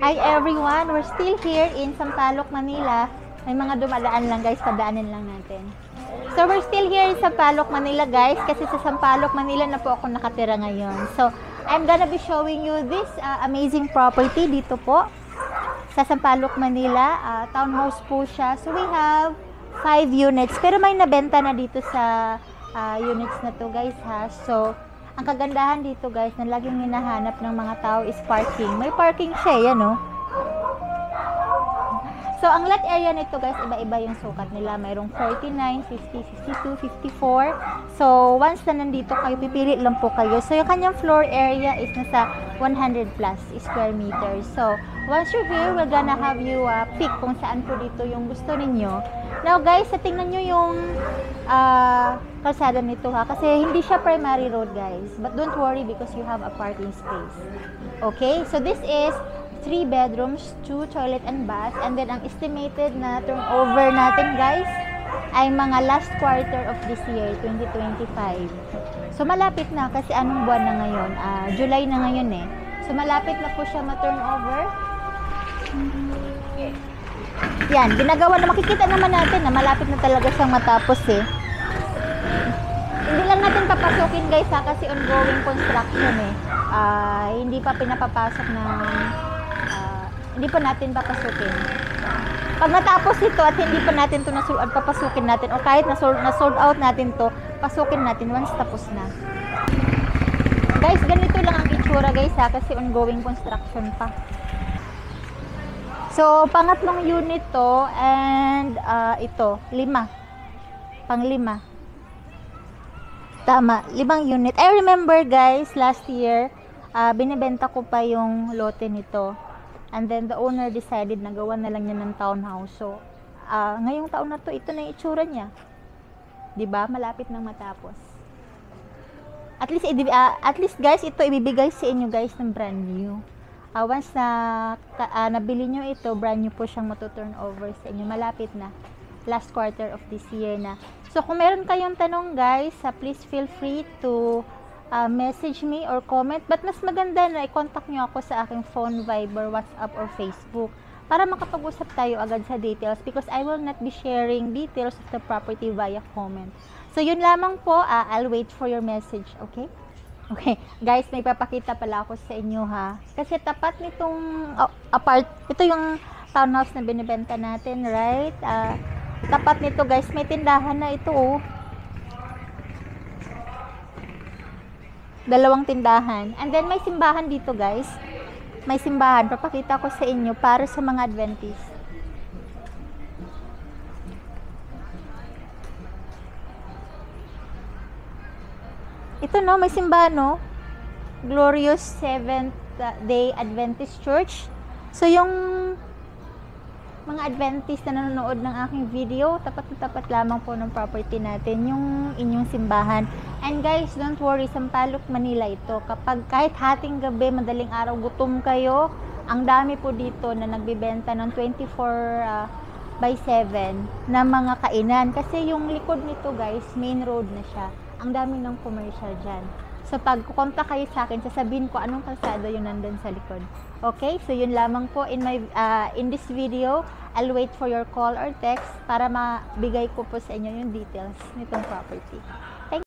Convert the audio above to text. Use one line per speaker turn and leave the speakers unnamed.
Hi everyone! We're still here in Sampaloc, Manila. May mga dumadaan lang guys, padaanin lang natin. So we're still here in Sampaloc, Manila guys, kasi sa Sampaloc, Manila na po ako nakatira ngayon. So I'm gonna be showing you this amazing property dito po sa Sampaloc, Manila. Townhouse po siya. So we have 5 units, pero may nabenta na dito sa units na to guys ha. So ang kagandahan dito guys na laging hinahanap ng mga tao is parking. May parking siya, yan no. So ang lot area nito guys, iba-iba yung sukat nila. Mayroong 49, 50, 52, 54. So once na nandito kayo, pipili lang po kayo. So yung kanyang floor area is nasa 100 plus square meters. So once you're here, we're gonna have you pick kung saan po dito yung gusto ninyo. Now guys, tingnan nyo yung kalsada nito ha, kasi hindi siya primary road guys, but don't worry because you have a parking space. Okay, so this is 3 bedrooms, 2 toilet and bath, and then ang estimated na turnover natin guys ay mga last quarter of this year, 2025. So malapit na kasi anong buwan na ngayon? July na ngayon eh. So malapit na po siya ma-turnover. Yan, ginagawa na, makikita naman natin na malapit na talaga siyang matapos eh. Hindi lang natin papasukin guys ha, kasi ongoing construction eh. Hindi pa pinapapasok ng hindi pa natin papasukin. Pag natapos ito at hindi pa natin ito papasukin natin, o kahit na-sold out natin to, pasukin natin once tapos na. Guys, ganito lang ang itsura guys ha, kasi ongoing construction pa. So, pangatlong unit to, and ito, 5. Pang-5. Tama, 5 unit. I remember guys, last year, binibenta ko pa yung lote nito. And then the owner decided na gawa na lang niya ng townhouse. So, ngayong taon na to, ito na yung itsura niya. 'Di ba? Malapit nang matapos. At least guys, ito ibibigay sa inyo guys ng brand new. Once na nabili nyo ito, brand new po siyang matuturn over sa inyo. Malapit na. Last quarter of this year na. So, kung meron kayong tanong guys, please feel free to message me or comment, but mas maganda na i-contact nyo ako sa aking phone, Viber, WhatsApp, or Facebook para makapag-usap tayo agad sa details because I will not be sharing details of the property via comment. So yun lamang po, I'll wait for your message, okay? Okay, guys, may papakita pala ako sa inyo ha, kasi tapat nitong ito yung townhouse na binibenta natin, right? Tapat nito guys, may tindahan na ito oh. 2 tindahan. And then may simbahan dito guys. May simbahan. Papakita ko sa inyo para sa mga Adventist. Ito no, may simbahan no. Glorious Seventh Day Adventist Church. So yung mga Adventist na nanonood ng aking video, tapat na tapat lamang po ng property natin yung inyong simbahan. And guys, don't worry, Sampaloc, Manila ito. Kapag kahit hating gabi, madaling araw, gutom kayo, ang dami po dito na nagbibenta ng 24/7 na mga kainan. Kasi yung likod nito guys, main road na siya. Ang dami ng commercial dyan. So pag kukontak kayo sa akin, sasabihin ko anong kalsada yung nandun sa likod. Okay, so yun lamang po in this video. I'll wait for your call or text para mabigay ko po sa inyo yung details nitong property.